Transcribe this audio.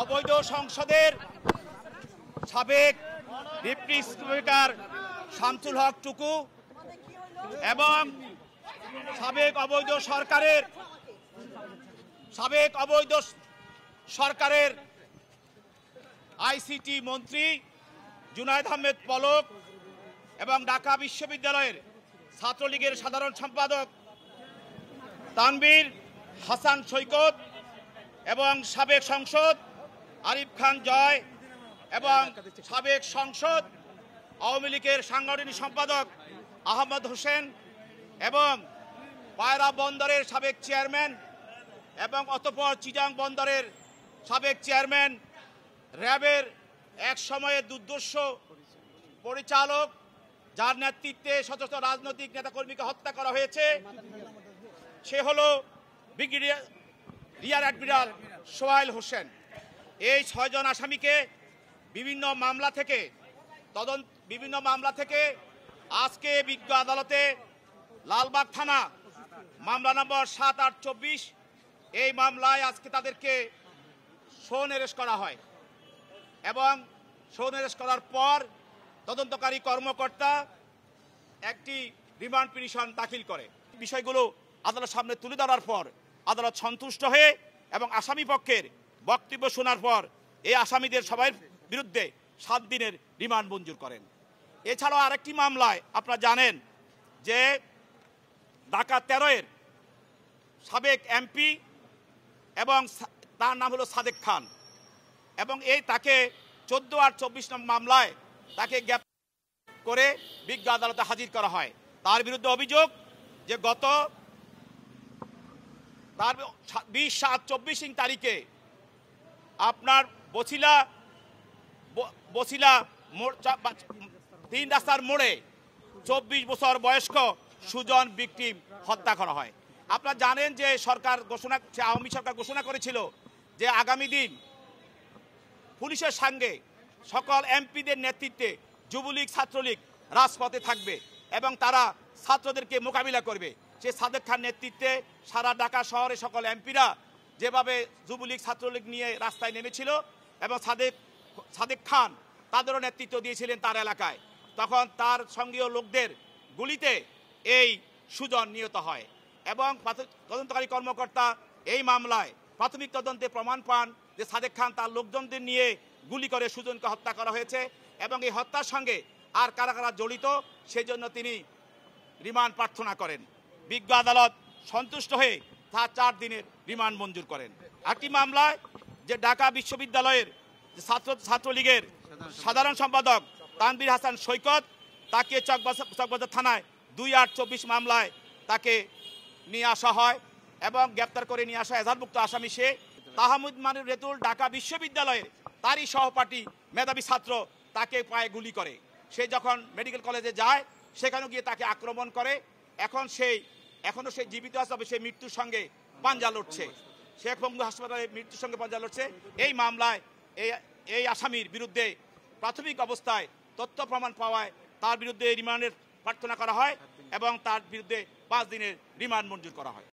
অবৈধ সংসদের সাবেক ডেপুটি স্পিকার শামসুল হক টুকু এবং সাবেক অবৈধ সরকারের আইসিটি মন্ত্রী জুনায়েদ আহমেদ পলক এবং ঢাকা বিশ্ববিদ্যালয়ের ছাত্রলীগের সাধারণ সম্পাদক তানভীর হাসান সৈকত এবং সাবেক সংসদ আরিফ খান জয় এবং সাবেক সংসদ আওয়ামী লীগের সাংগঠনিক সম্পাদক আহমদ হোসেন এবং পায়রা বন্দরের সাবেক চেয়ারম্যান এবং অতঃপর চিটাং বন্দরের সাবেক চেয়ারম্যান, র্যাবের এক সময়ে দুর্দর্শ পরিচালক যার নেতৃত্বে শত শত রাজনৈতিক নেতাকর্মীকে হত্যা করা হয়েছে, সে হলো brigadier rear admiral Sohail Hossain. এই 6 জন আসামিকে বিভিন্ন মামলা থেকে আজকে বিজ্ঞ আদালতে লালবাগ থানা মামলা নম্বর ৭-৮-২৪ এই মামলায় আজকে তাদেরকে শোন অ্যারেস্ট করা হয় এবং শোন অ্যারেস্ট করার পর তদন্তকারী কর্মকর্তা একটি রিমান্ড পিটিশন দাখিল করে। বিষয়গুলো আদালতের সামনে তুলে ধরার পর আদালত সন্তুষ্ট হয়ে এবং আসামি পক্ষের বক্তব্য শোনার পর এই আসামিদের সবার বিরুদ্ধে 7 দিনের রিমান্ড মঞ্জুর করেন। এছাড়াও আরেকটি মামলায় আপনারা জানেন যে ঢাকা 13-এর সাবেক এমপি এবং তার নাম হলো সাদেক খান এবং তাকে 14 আর 24 নম্বর মামলায় তাকে গ্রেপ্তার করে বিজ্ঞ আদালতে হাজির করা হয়। তার বিরুদ্ধে অভিযোগ যে গত 20/7/24 তারিখে আপনার বছিলা 3 রাস্তার মোড়ে 24 বছর বয়স্ক সুজন ভিকটিম হত্যা করা হয়। আপনারা জানেন যে আওয়ামী সরকার ঘোষণা করেছিল যে আগামী দিন পুলিশের সঙ্গে সকল এমপিদের নেতৃত্বে যুবলীগ ছাত্রলীগ রাজপথে থাকবে এবং তারা ছাত্রদেরকে মোকাবিলা করবে। সে সাদেক খান নেতৃত্বে সারা ঢাকা শহরে সকল এমপিরা যেভাবে যুবলীগ ছাত্রলীগ নিয়ে রাস্তায় নেমেছিল এবং সাদেক খান তাদেরও নেতৃত্ব দিয়েছিলেন তার এলাকায়, তখন তার সঙ্গীয় লোকদের গুলিতে এই সুজন নিহত হয় এবং তদন্তকারী কর্মকর্তা এই মামলায় প্রাথমিক তদন্তে প্রমাণ পান যে সাদেক খান তার লোকজনদের নিয়ে গুলি করে সুজনকে হত্যা করা হয়েছে এবং এই হত্যার সঙ্গে আর কারা কারা জড়িত সেজন্য তিনি রিমান্ড প্রার্থনা করেন। বিজ্ঞ আদালত সন্তুষ্ট হয়ে তার 4 দিনের রিমান্ড মঞ্জুর করেন। একটি মামলায় যে ঢাকা বিশ্ববিদ্যালয়ের ছাত্রলীগের সাধারণ সম্পাদক তানভীর হাসান সৈকত তাকে চকবাজার থানায় 2/8/24 মামলায় তাকে নিয়ে আসা হয় এবং গ্রেপ্তার করে নিয়ে আসা এজাহারভুক্ত আসামি সে তাহমিদ মানির রেতুল ঢাকা বিশ্ববিদ্যালয়ের তারই সহপাঠী মেধাবী ছাত্র তাকে পায়ে গুলি করে। সে যখন মেডিকেল কলেজে যায় সেখানেও গিয়ে তাকে আক্রমণ করে। এখনও সে জীবিত আছে, তবে সে মৃত্যুর সঙ্গে পাঞ্জা লড়ছে, শেখ বঙ্গু হাসপাতালে মৃত্যুর সঙ্গে পাঞ্জা লড়ছে। এই মামলায় এই আসামির বিরুদ্ধে প্রাথমিক অবস্থায় তথ্য প্রমাণ পাওয়ায় তার বিরুদ্ধে রিমান্ডের প্রার্থনা করা হয় এবং তার বিরুদ্ধে 5 দিনের রিমান্ড মঞ্জুর করা হয়।